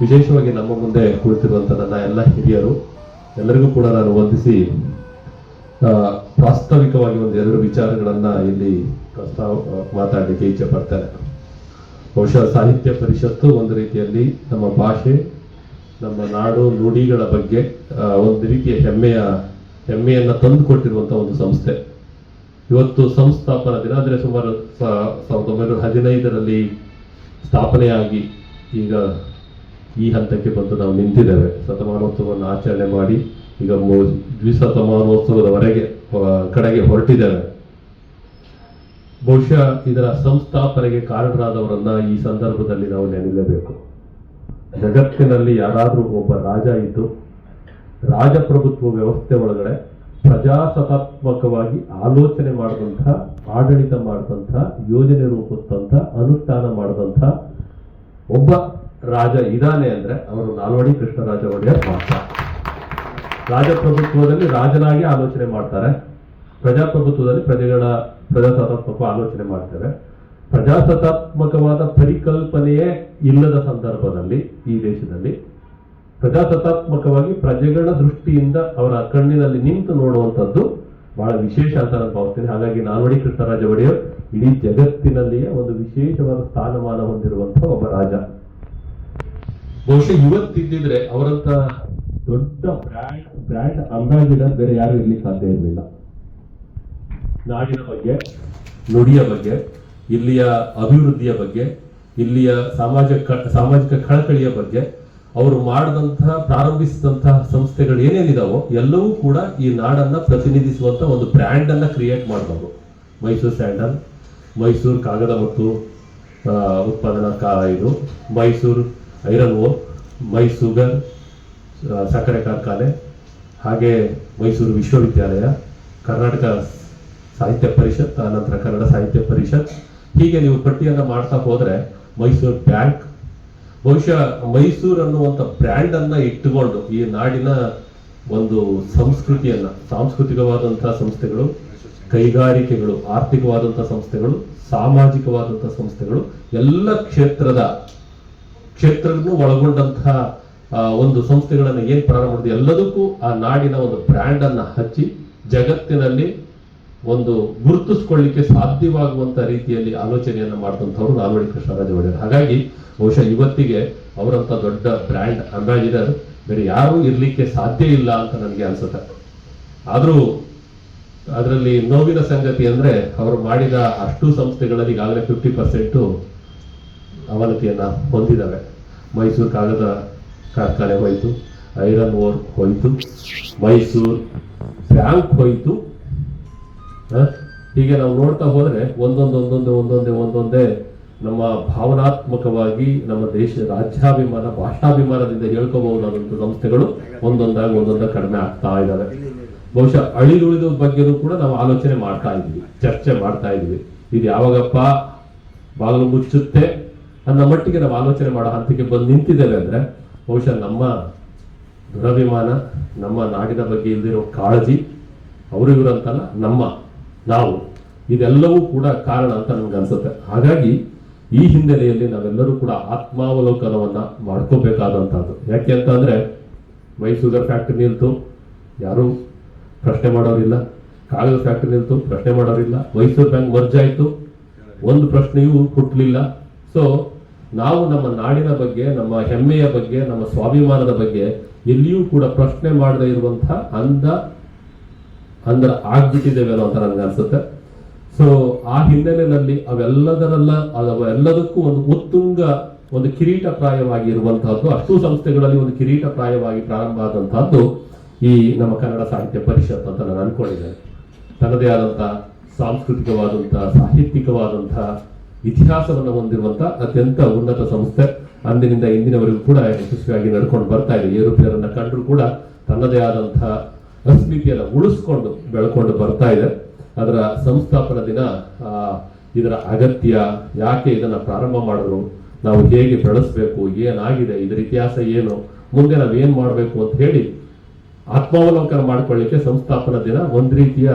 ವಿಶೇಷವಾಗಿ ನಮ್ಮ ಮುಂದೆ ಕುಳಿತಿರುವಂಥ ನನ್ನ ಎಲ್ಲ ಹಿರಿಯರು ಎಲ್ಲರಿಗೂ ಕೂಡ ನಾನು ವಂದಿಸಿ ಪ್ರಾಸ್ತಾವಿಕವಾಗಿ ಒಂದೆರಡು ವಿಚಾರಗಳನ್ನ ಇಲ್ಲಿ ಮಾತಾಡಲಿಕ್ಕೆ ಇಚ್ಛೆ ಪಡ್ತೇನೆ. ಬಹುಶಃ ಸಾಹಿತ್ಯ ಪರಿಷತ್ತು ಒಂದು ರೀತಿಯಲ್ಲಿ ನಮ್ಮ ಭಾಷೆ, ನಮ್ಮ ನಾಡು ನುಡಿಗಳ ಬಗ್ಗೆ ಒಂದು ರೀತಿಯ ಹೆಮ್ಮೆಯನ್ನ ತಂದು ಕೊಟ್ಟಿರುವಂತ ಒಂದು ಸಂಸ್ಥೆ. ಇವತ್ತು ಸಂಸ್ಥಾಪನಾ ದಿನ ಅಂದರೆ ಸುಮಾರು 1915ರಲ್ಲಿ ಸ್ಥಾಪನೆಯಾಗಿ ಈಗ ಈ ಹಂತಕ್ಕೆ ಬಂದು ನಾವು ನಿಂತಿದ್ದೇವೆ. ಶತಮಾನೋತ್ಸವವನ್ನು ಆಚರಣೆ ಮಾಡಿ ಈಗ ದ್ವಿಶತಮಾನೋತ್ಸವದವರೆಗೆ ಕಡೆಗೆ ಹೊರಟಿದ್ದೇವೆ. ಬಹುಶಃ ಇದರ ಸಂಸ್ಥಾಪನೆಗೆ ಕಾರಣರಾದವರನ್ನ ಈ ಸಂದರ್ಭದಲ್ಲಿ ನಾವು ನೆನಲೇಬೇಕು. ಜಗತ್ತಿನಲ್ಲಿ ಯಾರಾದರೂ ಒಬ್ಬ ರಾಜ ಇದ್ದು ರಾಜಪ್ರಭುತ್ವ ವ್ಯವಸ್ಥೆ ಒಳಗಡೆ ಪ್ರಜಾಸತ್ತಾತ್ಮಕವಾಗಿ ಆಲೋಚನೆ ಮಾಡಿದಂತಹ, ಆಡಳಿತ ಮಾಡಿದಂತಹ, ಯೋಜನೆ ರೂಪಿಸಿದಂಥ, ಅನುಷ್ಠಾನ ಮಾಡಿದಂಥ ಒಬ್ಬ ರಾಜ ಇದಾನೆ ಅಂದ್ರೆ ಅವರು ನಾಲ್ವಡಿ ಕೃಷ್ಣರಾಜ ಒಡೆಯರ್ ಮಾತ್ರ. ರಾಜಪ್ರಭುತ್ವದಲ್ಲಿ ರಾಜನಾಗಿ ಆಲೋಚನೆ ಮಾಡ್ತಾರೆ, ಪ್ರಜಾಪ್ರಭುತ್ವದಲ್ಲಿ ಪ್ರಜಾಸತ್ತಾತ್ಮಕ ಆಲೋಚನೆ ಮಾಡ್ತೇವೆ. ಪ್ರಜಾಸತ್ತಾತ್ಮಕವಾದ ಪರಿಕಲ್ಪನೆಯೇ ಇಲ್ಲದ ಸಂದರ್ಭದಲ್ಲಿ ಈ ದೇಶದಲ್ಲಿ ಪ್ರಜಾಸತ್ತಾತ್ಮಕವಾಗಿ ಪ್ರಜೆಗಳ ದೃಷ್ಟಿಯಿಂದ ಅವರ ಕಣ್ಣಿನಲ್ಲಿ ನಿಂತು ನೋಡುವಂಥದ್ದು ಬಹಳ ವಿಶೇಷ ಅಂತ ನಾನು ಭಾವಿಸ್ತೇನೆ. ಹಾಗಾಗಿ ನಾಲ್ವಡಿ ಕೃಷ್ಣರಾಜ ಒಡೆಯರ್ ಇಡೀ ಜಗತ್ತಿನಲ್ಲಿಯೇ ಒಂದು ವಿಶೇಷವಾದ ಸ್ಥಾನಮಾನ ಹೊಂದಿರುವಂತಹ ಒಬ್ಬ ರಾಜ. ಬಹುಶಃ ಇವತ್ತಿದ್ದಿದ್ರೆ ಅವರಂತ ದೊಡ್ಡ ಬ್ರ್ಯಾಂಡ್ ಅಂಬಾಸಿಡರ್ ಬೇರೆ ಯಾರು ಇರ್ಲಿಕ್ಕೆ ಸಾಧ್ಯ ಇರಲಿಲ್ಲ. ನಾಡಿನ ಬಗ್ಗೆ, ನುಡಿಯ ಬಗ್ಗೆ, ಇಲ್ಲಿಯ ಅಭಿವೃದ್ಧಿಯ ಬಗ್ಗೆ, ಇಲ್ಲಿಯ ಸಾಮಾಜಿಕ ಕಳಕಳಿಯ ಬಗ್ಗೆ ಅವರು ಮಾಡಿದಂತಹ, ಪ್ರಾರಂಭಿಸಿದಂತಹ ಸಂಸ್ಥೆಗಳು ಏನೇನಿದಾವೋ ಎಲ್ಲವೂ ಕೂಡ ಈ ನಾಡನ್ನ ಪ್ರತಿನಿಧಿಸುವಂತ ಒಂದು ಬ್ರ್ಯಾಂಡ್ ಅನ್ನ ಕ್ರಿಯೇಟ್ ಮಾಡಬಹುದು. ಮೈಸೂರು ಸ್ಯಾಂಡಲ್, ಮೈಸೂರು ಕಾಗದ ಮತ್ತು ಉತ್ಪಾದನಾ ಇದು, ಮೈಸೂರು ಐರನ್ ಓರ್, ಮೈಸೂಗರ್ ಸಕ್ಕರೆ ಕಾರ್ಖಾನೆ, ಹಾಗೆ ಮೈಸೂರು ವಿಶ್ವವಿದ್ಯಾಲಯ, ಕರ್ನಾಟಕ ಸಾಹಿತ್ಯ ಪರಿಷತ್, ಆನಂತರ ಕನ್ನಡ ಸಾಹಿತ್ಯ ಪರಿಷತ್, ಹೀಗೆ ನೀವು ಪಟ್ಟಿಯನ್ನ ಮಾಡ್ತಾ ಹೋದ್ರೆ ಮೈಸೂರು ಬ್ಯಾಂಕ್. ಬಹುಶಃ ಮೈಸೂರು ಅನ್ನುವಂಥ ಬ್ರ್ಯಾಂಡ್ ಅನ್ನ ಇಟ್ಟುಕೊಂಡು ಈ ನಾಡಿನ ಒಂದು ಸಂಸ್ಕೃತಿಯನ್ನ, ಸಾಂಸ್ಕೃತಿಕವಾದಂತಹ ಸಂಸ್ಥೆಗಳು, ಕೈಗಾರಿಕೆಗಳು, ಆರ್ಥಿಕವಾದಂತಹ ಸಂಸ್ಥೆಗಳು, ಸಾಮಾಜಿಕವಾದಂತಹ ಸಂಸ್ಥೆಗಳು, ಎಲ್ಲ ಕ್ಷೇತ್ರಗಳನ್ನು ಒಳಗೊಂಡಂತಹ ಒಂದು ಸಂಸ್ಥೆಗಳನ್ನು ಏನ್ ಪ್ರಾರಂಭ ಮಾಡಿದೆ ಎಲ್ಲದಕ್ಕೂ ಆ ನಾಡಿನ ಒಂದು ಬ್ರ್ಯಾಂಡ್ ಅನ್ನ ಹಚ್ಚಿ ಜಗತ್ತಿನಲ್ಲಿ ಒಂದು ಗುರುತಿಸ್ಕೊಳ್ಳಿಕ್ಕೆ ಸಾಧ್ಯವಾಗುವಂತ ರೀತಿಯಲ್ಲಿ ಆಲೋಚನೆಯನ್ನ ಮಾಡಿದಂಥವ್ರು ನಾಲ್ವಡಿ ಕೃಷ್ಣರಾಜ ಒಡೆಯರ್. ಹಾಗಾಗಿ ಬಹುಶಃ ಇವತ್ತಿಗೆ ಅವರಂತ ದೊಡ್ಡ ಬ್ರ್ಯಾಂಡ್ ಅಂಬಾಸಿಡರ್ ಬೇರೆ ಯಾರೂ ಇರ್ಲಿಕ್ಕೆ ಸಾಧ್ಯ ಇಲ್ಲ ಅಂತ ನನಗೆ ಅನ್ಸುತ್ತೆ. ಆದ್ರೂ ಅದರಲ್ಲಿ ನೋವಿನ ಸಂಗತಿ ಅಂದ್ರೆ ಅವರು ಮಾಡಿದ ಅಷ್ಟು ಸಂಸ್ಥೆಗಳಲ್ಲಿ ಈಗಾಗಲೇ 50% ಅವನತಿಯನ್ನ ಹೊಂದಿದ್ದಾವೆ. ಮೈಸೂರು ಕಾಗದ ಕಾರ್ಖಾನೆ ಹೋಯ್ತು, ಐರನ್ ಓರ್ ಹೋಯ್ತು, ಮೈಸೂರು ಬ್ಯಾಂಕ್ ಹೋಯ್ತು. ಹೀಗೆ ನಾವು ನೋಡ್ತಾ ಹೋದ್ರೆ ಒಂದೊಂದೇ ನಮ್ಮ ಭಾವನಾತ್ಮಕವಾಗಿ ನಮ್ಮ ದೇಶ ರಾಜ್ಯಾಭಿಮಾನ, ಭಾಷಾಭಿಮಾನದಿಂದ ಹೇಳ್ಕೋಬಹುದಾದಂಥ ಸಂಸ್ಥೆಗಳು ಒಂದೊಂದಾಗಿ ಕಡಿಮೆ ಆಗ್ತಾ ಇದ್ದಾವೆ. ಬಹುಶಃ ಅಳಿದುಳಿದ ಬಗ್ಗೆನೂ ಕೂಡ ನಾವು ಆಲೋಚನೆ ಮಾಡ್ತಾ ಇದ್ವಿ, ಚರ್ಚೆ ಮಾಡ್ತಾ ಇದ್ವಿ. ಇದು ಯಾವಾಗಪ್ಪ ಬಾಗಿಲು ಮುಚ್ಚುತ್ತೆ ಅನ್ನೋ ಮಟ್ಟಿಗೆ ನಾವು ಆಲೋಚನೆ ಮಾಡೋ ಹಂತಕ್ಕೆ ಬಂದು ನಿಂತಿದ್ದೇವೆ ಅಂದ್ರೆ ಬಹುಶಃ ನಮ್ಮ ದುರಭಿಮಾನ, ನಮ್ಮ ನಾಡಿನ ಬಗ್ಗೆ ಇಲ್ದಿರೋ ಕಾಳಜಿ, ಅವರು ಇವರಂತಲ್ಲ ನಾವು ಇದೆಲ್ಲವೂ ಕೂಡ ಕಾರಣ ಅಂತ ನನ್ಗೆ ಅನ್ಸುತ್ತೆ. ಹಾಗಾಗಿ ಈ ಹಿನ್ನೆಲೆಯಲ್ಲಿ ನಾವೆಲ್ಲರೂ ಕೂಡ ಆತ್ಮಾವಲೋಕನವನ್ನ ಮಾಡ್ಕೋಬೇಕಾದಂತಹದ್ದು. ಯಾಕೆ ಅಂತ ಅಂದ್ರೆ ಮೈಸೂಗರ್ ಫ್ಯಾಕ್ಟರಿ ನಿಲ್ತು, ಯಾರು ಪ್ರಶ್ನೆ ಮಾಡೋರಿಲ್ಲ. ಕಾಗದ ಫ್ಯಾಕ್ಟರಿ ನಿಲ್ತು, ಪ್ರಶ್ನೆ ಮಾಡೋರಿಲ್ಲ. ಮೈಸೂರು ಬ್ಯಾಂಕ್ ಮರ್ಜ್ ಆಯ್ತು, ಒಂದು ಪ್ರಶ್ನೆಯೂ ಹುಟ್ಟಲಿಲ್ಲ. ಸೊ ನಾವು ನಮ್ಮ ನಾಡಿನ ಬಗ್ಗೆ, ನಮ್ಮ ಹೆಮ್ಮೆಯ ಬಗ್ಗೆ, ನಮ್ಮ ಸ್ವಾಭಿಮಾನದ ಬಗ್ಗೆ ಎಲ್ಲಿಯೂ ಕೂಡ ಪ್ರಶ್ನೆ ಮಾಡದೇ ಇರುವಂತಹ ಅಂದ್ರೆ ಆಗ್ಬಿಟ್ಟಿದ್ದೇವೆ ಅನ್ನೋ ಅಂತ ನನ್ಗೆ ಅನ್ಸುತ್ತೆ. ಸೊ ಆ ಹಿನ್ನೆಲೆಯಲ್ಲಿ ಅವೆಲ್ಲದಕ್ಕೂ ಒಂದು ಉತ್ತುಂಗ, ಒಂದು ಕಿರೀಟಪ್ರಾಯವಾಗಿ ಇರುವಂತಹದ್ದು, ಅಷ್ಟು ಸಂಸ್ಥೆಗಳಲ್ಲಿ ಒಂದು ಕಿರೀಟಪ್ರಾಯವಾಗಿ ಪ್ರಾರಂಭ ಆದಂತಹದ್ದು ಈ ನಮ್ಮ ಕನ್ನಡ ಸಾಹಿತ್ಯ ಪರಿಷತ್ ಅಂತ ನಾನು ಅನ್ಕೊಂಡಿದ್ದೇನೆ. ತನ್ನದೇ ಆದಂತಹ ಸಾಂಸ್ಕೃತಿಕವಾದಂತಹ, ಸಾಹಿತ್ಯಿಕವಾದಂತಹ ಇತಿಹಾಸವನ್ನು ಹೊಂದಿರುವಂತಹ ಅತ್ಯಂತ ಉನ್ನತ ಸಂಸ್ಥೆ. ಅಂದಿನಿಂದ ಇಂದಿನವರೆಗೂ ಕೂಡ ಯಶಸ್ವಿಯಾಗಿ ನಡ್ಕೊಂಡು ಬರ್ತಾ ಇದೆ. ಏರುಪೇರನ್ನ ಕಂಡ್ರು ಕೂಡ ತನ್ನದೇ ಆದಂತಹ ಅಸ್ಮಿತೆಯನ್ನು ಉಳಿಸ್ಕೊಂಡು ಬೆಳ್ಕೊಂಡು ಬರ್ತಾ ಇದೆ. ಅದರ ಸಂಸ್ಥಾಪನಾ ದಿನ, ಇದರ ಅಗತ್ಯ, ಯಾಕೆ ಇದನ್ನ ಪ್ರಾರಂಭ ಮಾಡಿದ್ರು, ನಾವು ಹೇಗೆ ಬೆಳೆಸಬೇಕು, ಏನಾಗಿದೆ, ಇದರ ಇತಿಹಾಸ ಏನು, ಮುಂದೆ ನಾವು ಏನ್ ಮಾಡಬೇಕು ಅಂತ ಹೇಳಿ ಆತ್ಮಾವಲೋಕನ ಮಾಡ್ಕೊಳ್ಳಿಕ್ಕೆ ಸಂಸ್ಥಾಪನಾ ದಿನ ಒಂದ್ ರೀತಿಯ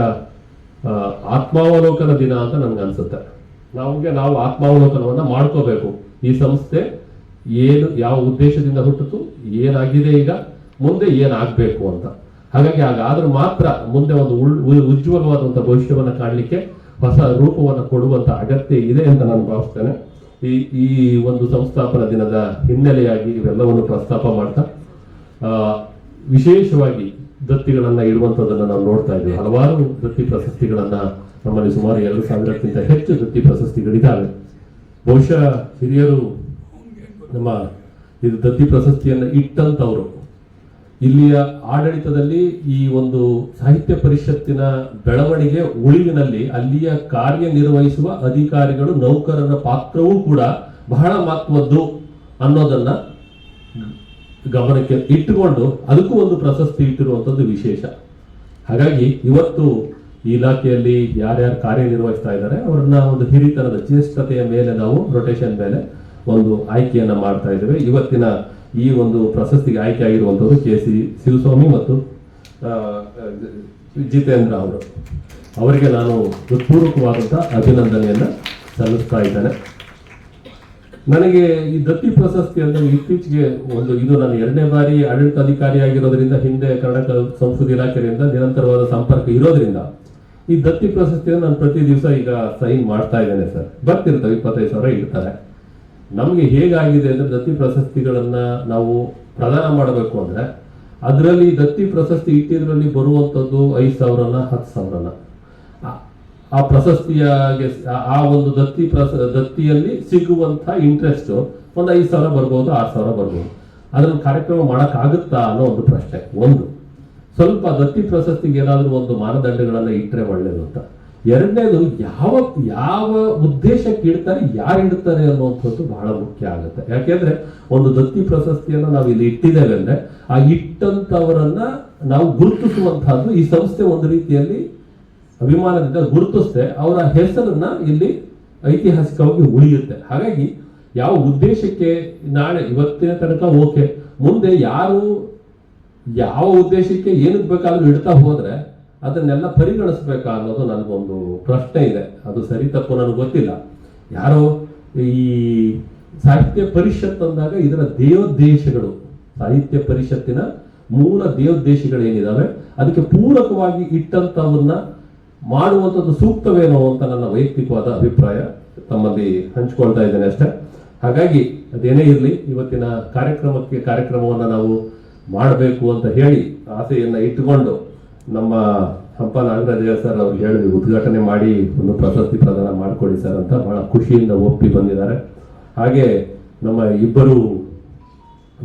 ಆತ್ಮಾವಲೋಕನ ದಿನ ಅಂತ ನನ್ಗೆ ಅನ್ಸುತ್ತೆ. ನಾವು ಆತ್ಮಾವಲೋಕನವನ್ನ ಮಾಡ್ಕೋಬೇಕು. ಈ ಸಂಸ್ಥೆ ಏನು ಯಾವ ಉದ್ದೇಶದಿಂದ ಹುಟ್ಟಿತು, ಏನಾಗಿದೆ ಈಗ, ಮುಂದೆ ಏನಾಗಬೇಕು ಅಂತ. ಹಾಗಾಗಿ ಹಾಗಾದ್ರೂ ಮಾತ್ರ ಮುಂದೆ ಒಂದು ಉಜ್ವಲವಾದಂಥ ಭವಿಷ್ಯವನ್ನು ಕಾಣಲಿಕ್ಕೆ ಹೊಸ ರೂಪವನ್ನು ಕೊಡುವಂತ ಅಗತ್ಯ ಇದೆ ಅಂತ ನಾನು ಭಾವಿಸ್ತೇನೆ. ಈ ಒಂದು ಸಂಸ್ಥಾಪನಾ ದಿನದ ಹಿನ್ನೆಲೆಯಾಗಿ ಇವೆಲ್ಲವನ್ನು ಪ್ರಸ್ತಾಪ ಮಾಡ್ತಾ ವಿಶೇಷವಾಗಿ ದತ್ತಿಗಳನ್ನ ಇಡುವಂಥದ್ದನ್ನು ನಾವು ನೋಡ್ತಾ ಇದ್ದೀವಿ. ಹಲವಾರು ದತ್ತಿ ಪ್ರಶಸ್ತಿಗಳನ್ನ ನಮ್ಮಲ್ಲಿ ಸುಮಾರು 2,000ಕ್ಕಿಂತ ಹೆಚ್ಚು ದತ್ತಿ ಪ್ರಶಸ್ತಿಗಳಿದ್ದಾವೆ. ಬಹುಶಃ ಹಿರಿಯರು ನಮ್ಮ ಇದು ದತ್ತಿ ಪ್ರಶಸ್ತಿಯನ್ನು ಇಟ್ಟಂತವರು ಇಲ್ಲಿಯ ಆಡಳಿತದಲ್ಲಿ ಈ ಒಂದು ಸಾಹಿತ್ಯ ಪರಿಷತ್ತಿನ ಬೆಳವಣಿಗೆ ಉಳಿವಿನಲ್ಲಿ ಅಲ್ಲಿಯ ಕಾರ್ಯನಿರ್ವಹಿಸುವ ಅಧಿಕಾರಿಗಳು ನೌಕರರ ಪಾತ್ರವೂ ಕೂಡ ಬಹಳ ಮಹತ್ವದ್ದು ಅನ್ನೋದನ್ನ ಗಮನಕ್ಕೆ ಇಟ್ಟುಕೊಂಡು ಅದಕ್ಕೂ ಒಂದು ಪ್ರಶಸ್ತಿ ಇಟ್ಟಿರುವಂಥದ್ದು ವಿಶೇಷ. ಹಾಗಾಗಿ ಇವತ್ತು ಈ ಇಲಾಖೆಯಲ್ಲಿ ಯಾರ್ಯಾರು ಕಾರ್ಯನಿರ್ವಹಿಸ್ತಾ ಇದ್ದಾರೆ ಅವರನ್ನ ಒಂದು ಹಿರಿತನದ ಜ್ಯೇಷ್ಠತೆಯ ಮೇಲೆ ನಾವು ರೊಟೇಷನ್ ಮೇಲೆ ಒಂದು ಆಯ್ಕೆಯನ್ನ ಮಾಡ್ತಾ ಇದ್ದೇವೆ. ಇವತ್ತಿನ ಈ ಒಂದು ಪ್ರಶಸ್ತಿಗೆ ಆಯ್ಕೆ ಆಗಿರುವಂಥದ್ದು ಕೆ.ಸಿ. ಶಿವಸ್ವಾಮಿ ಮತ್ತು ಜಿತೇಂದ್ರ ಅವರು. ಅವರಿಗೆ ನಾನು ಹೃತ್ಪೂರ್ವಕವಾದಂತಹ ಅಭಿನಂದನೆಯನ್ನ ಸಲ್ಲಿಸ್ತಾ ಇದ್ದೇನೆ. ನನಗೆ ಈ ದತ್ತಿ ಪ್ರಶಸ್ತಿ ಅಂದ್ರೆ ಇತ್ತೀಚೆಗೆ ಇದು ನಾನು 2ನೇ ಬಾರಿ ಆಡಳಿತಾಧಿಕಾರಿಯಾಗಿರೋದ್ರಿಂದ, ಹಿಂದೆ ಕರ್ನಾಟಕ ಸಂಸ್ಕೃತಿ ಇಲಾಖೆಯಿಂದ ನಿರಂತರವಾದ ಸಂಪರ್ಕ ಇರೋದ್ರಿಂದ ಈ ದತ್ತಿ ಪ್ರಶಸ್ತಿಯನ್ನು ನಾನು ಪ್ರತಿ ದಿವಸ ಈಗ ಸೈನ್ ಮಾಡ್ತಾ ಇದ್ದೇನೆ ಸರ್. ಬರ್ತಿರ್ತವೆ 25,000 ಇಡ್ತಾರೆ. ನಮಗೆ ಹೇಗಾಗಿದೆ ಅಂದ್ರೆ ದತ್ತಿ ಪ್ರಶಸ್ತಿಗಳನ್ನ ನಾವು ಪ್ರದಾನ ಮಾಡಬೇಕು ಅಂದ್ರೆ ಅದರಲ್ಲಿ ದತ್ತಿ ಪ್ರಶಸ್ತಿ ಇಟ್ಟಿದ್ರಲ್ಲಿ ಬರುವಂತದ್ದು 5,000ನ 10,000ನ ಆ ಪ್ರಶಸ್ತಿಯಾಗೆ ಆ ಒಂದು ದತ್ತಿಯಲ್ಲಿ ಸಿಗುವಂತ ಇಂಟ್ರೆಸ್ಟ್ ಒಂದು 5,000 ಬರ್ಬೋದು, 6,000 ಬರ್ಬೋದು. ಅದ್ರಲ್ಲಿ ಕಾರ್ಯಕ್ರಮ ಮಾಡಕ್ ಆಗುತ್ತಾ ಅನ್ನೋ ಒಂದು ಪ್ರಶ್ನೆ. ಒಂದು ಸ್ವಲ್ಪ ದತ್ತಿ ಪ್ರಶಸ್ತಿಗೆ ಏನಾದ್ರೂ ಒಂದು ಮಾನದಂಡಗಳನ್ನ ಇಟ್ಟರೆ ಒಳ್ಳೇದು ಅಂತ. ಎರಡನೇದು ಯಾವ ಉದ್ದೇಶಕ್ಕೆ ಇಡ್ತಾರೆ, ಯಾರು ಇಡ್ತಾರೆ ಅನ್ನುವಂಥದ್ದು ಬಹಳ ಮುಖ್ಯ ಆಗುತ್ತೆ. ಯಾಕೆಂದ್ರೆ ಒಂದು ದತ್ತಿ ಪ್ರಶಸ್ತಿಯನ್ನ ನಾವು ಇಲ್ಲಿ ಇಟ್ಟಿದ್ದೇವೆ ಅಂದ್ರೆ ಆ ಇಟ್ಟಂತವರನ್ನ ನಾವು ಗುರುತಿಸುವಂತಹದ್ದು ಈ ಸಂಸ್ಥೆ ಒಂದು ರೀತಿಯಲ್ಲಿ ಅಭಿಮಾನದಿಂದ ಗುರುತಿಸ್ತೆ ಅವರ ಹೆಸರನ್ನ ಇಲ್ಲಿ ಐತಿಹಾಸಿಕವಾಗಿ ಉಳಿಯುತ್ತೆ. ಹಾಗಾಗಿ ಯಾವ ಉದ್ದೇಶಕ್ಕೆ ನಾಳೆ ಇವತ್ತಿನ ತನಕ ಓಕೆ, ಮುಂದೆ ಯಾರು ಯಾವ ಉದ್ದೇಶಕ್ಕೆ ಏನಕ್ಕೆ ಬೇಕಾದ್ರೂ ಇಡ್ತಾ ಹೋದ್ರೆ ಅದನ್ನೆಲ್ಲ ಪರಿಗಣಿಸ್ಬೇಕಾ ಅನ್ನೋದು ನನಗೊಂದು ಪ್ರಶ್ನೆ ಇದೆ. ಅದು ಸರಿ ತಪ್ಪು ನನಗೆ ಗೊತ್ತಿಲ್ಲ. ಯಾರೋ ಈ ಸಾಹಿತ್ಯ ಪರಿಷತ್ ಅಂದಾಗ ಇದರ ದೇವೋದ್ದೇಶಗಳು, ಸಾಹಿತ್ಯ ಪರಿಷತ್ತಿನ ಮೂಲ ದೇವೋದ್ದೇಶಗಳು ಏನಿದಾವೆ ಅದಕ್ಕೆ ಪೂರಕವಾಗಿ ಇಟ್ಟಂತವನ್ನ ಮಾಡುವಂಥದ್ದು ಸೂಕ್ತವೇನೋ ಅಂತ ನನ್ನ ವೈಯಕ್ತಿಕವಾದ ಅಭಿಪ್ರಾಯ ತಮ್ಮಲ್ಲಿ ಹಂಚ್ಕೊಳ್ತಾ ಇದ್ದೇನೆ ಅಷ್ಟೇ. ಹಾಗಾಗಿ ಅದೇನೇ ಇರಲಿ, ಇವತ್ತಿನ ಕಾರ್ಯಕ್ರಮವನ್ನು ನಾವು ಮಾಡಬೇಕು ಅಂತ ಹೇಳಿ ಆಸೆಯನ್ನ ಇಟ್ಟುಕೊಂಡು ನಮ್ಮ ಹಂಪ ನಾಗರಾಜಯ್ಯ ಸರ್ ಅವ್ರು ಹೇಳಿದ್ವಿ ಉದ್ಘಾಟನೆ ಮಾಡಿ ಒಂದು ಪ್ರಶಸ್ತಿ ಪ್ರದಾನ ಮಾಡಿಕೊಡಿ ಸರ್ ಅಂತ ಬಹಳ ಖುಷಿಯಿಂದ ಒಪ್ಪಿ ಬಂದಿದ್ದಾರೆ. ಹಾಗೆ ನಮ್ಮ ಇಬ್ಬರು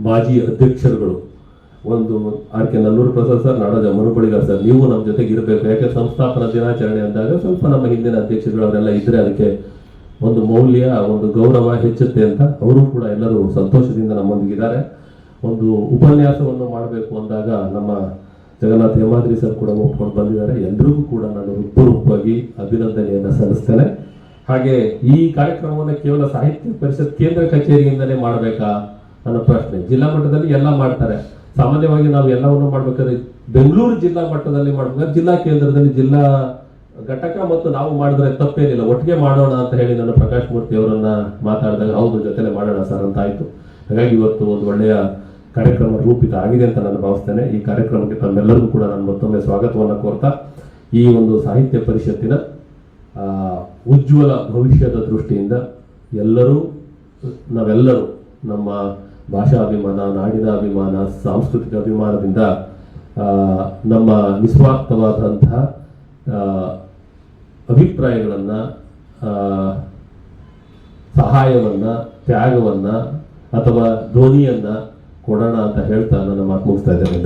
ಮಾಜಿ ಅಧ್ಯಕ್ಷರುಗಳು, ಒಂದು ಆರ್.ಕೆ. ನಲ್ಲೂರು ಪ್ರಸಾದ್ ಸರ್, ನಾಡೋಜ ಮನುಬಳಿಗಾರ್ ಸರ್, ನೀವು ನಮ್ಮ ಜೊತೆಗೆ ಇರಬೇಕು. ಯಾಕೆ ಸಂಸ್ಥಾಪನಾ ದಿನಾಚರಣೆ ಅಂದಾಗ ಸ್ವಲ್ಪ ನಮ್ಮ ಹಿಂದಿನ ಅಧ್ಯಕ್ಷರುಗಳು ಅವರೆಲ್ಲ ಇದ್ರೆ ಅದಕ್ಕೆ ಒಂದು ಮೌಲ್ಯ, ಒಂದು ಗೌರವ ಹೆಚ್ಚುತ್ತೆ ಅಂತ ಅವರು ಕೂಡ ಎಲ್ಲರೂ ಸಂತೋಷದಿಂದ ನಮ್ಮೊಂದಿಗಿದ್ದಾರೆ. ಒಂದು ಉಪನ್ಯಾಸವನ್ನು ಮಾಡಬೇಕು ಅಂದಾಗ ನಮ್ಮ ಜಗನ್ನಾಥ್ ಹೇಮಾದ್ರಿ ಸರ್ ಕೂಡ ಒಪ್ಕೊಂಡು ಬಂದಿದ್ದಾರೆ. ಎಲ್ರಿಗೂ ಕೂಡ ನಾನು ಹೃತ್ಪೂರ್ವಕವಾಗಿ ಅಭಿನಂದನೆಯನ್ನು ಸಲ್ಲಿಸ್ತೇನೆ. ಹಾಗೆ ಈ ಕಾರ್ಯಕ್ರಮವನ್ನು ಕೇವಲ ಸಾಹಿತ್ಯ ಪರಿಷತ್ ಕೇಂದ್ರ ಕಚೇರಿಯಿಂದಲೇ ಮಾಡಬೇಕಾ ಅನ್ನೋ ಪ್ರಶ್ನೆ. ಜಿಲ್ಲಾ ಮಟ್ಟದಲ್ಲಿ ಎಲ್ಲ ಮಾಡ್ತಾರೆ. ಸಾಮಾನ್ಯವಾಗಿ ನಾವು ಎಲ್ಲವನ್ನು ಮಾಡ್ಬೇಕಾದ್ರೆ ಬೆಂಗಳೂರು ಜಿಲ್ಲಾ ಮಟ್ಟದಲ್ಲಿ ಮಾಡ್ಬೇಕಾದ್ರೆ ಜಿಲ್ಲಾ ಕೇಂದ್ರದಲ್ಲಿ ಜಿಲ್ಲಾ ಘಟಕ ಮತ್ತು ನಾವು ಮಾಡಿದ್ರೆ ತಪ್ಪೇನಿಲ್ಲ, ಒಟ್ಟಿಗೆ ಮಾಡೋಣ ಅಂತ ಹೇಳಿ ನಾನು ಪ್ರಕಾಶ್ ಮೂರ್ತಿ ಅವರನ್ನ ಮಾತಾಡಿದಾಗ ಹೌದು ಜೊತೆಲೆ ಮಾಡೋಣ ಸರ್ ಅಂತ ಆಯ್ತು. ಹಾಗಾಗಿ ಇವತ್ತು ಒಂದು ಒಳ್ಳೆಯ ಕಾರ್ಯಕ್ರಮ ರೂಪಿತ ಆಗಿದೆ ಅಂತ ನಾನು ಭಾವಿಸ್ತೇನೆ. ಈ ಕಾರ್ಯಕ್ರಮಕ್ಕೆ ತಮ್ಮೆಲ್ಲರಿಗೂ ಕೂಡ ನಾನು ಮತ್ತೊಮ್ಮೆ ಸ್ವಾಗತವನ್ನು ಕೋರ್ತಾ ಈ ಒಂದು ಸಾಹಿತ್ಯ ಪರಿಷತ್ತಿನ ಉಜ್ವಲ ಭವಿಷ್ಯದ ದೃಷ್ಟಿಯಿಂದ ನಾವೆಲ್ಲರೂ ನಮ್ಮ ಭಾಷಾ ಅಭಿಮಾನ, ನಾಡಿನ ಅಭಿಮಾನ, ಸಾಂಸ್ಕೃತಿಕ ಅಭಿಮಾನದಿಂದ ನಮ್ಮ ನಿಸ್ವಾರ್ಥವಾದಂತಹ ಅಭಿಪ್ರಾಯಗಳನ್ನ, ಸಹಾಯವನ್ನ, ತ್ಯಾಗವನ್ನ ಅಥವಾ ಧ್ವನಿಯನ್ನ ಕೊಡೋಣ ಅಂತ ಹೇಳ್ತಾ ನನ್ನ ಮಾತು ಮುಗಿಸ್ತಾ ಇದ್ದೇನೆ.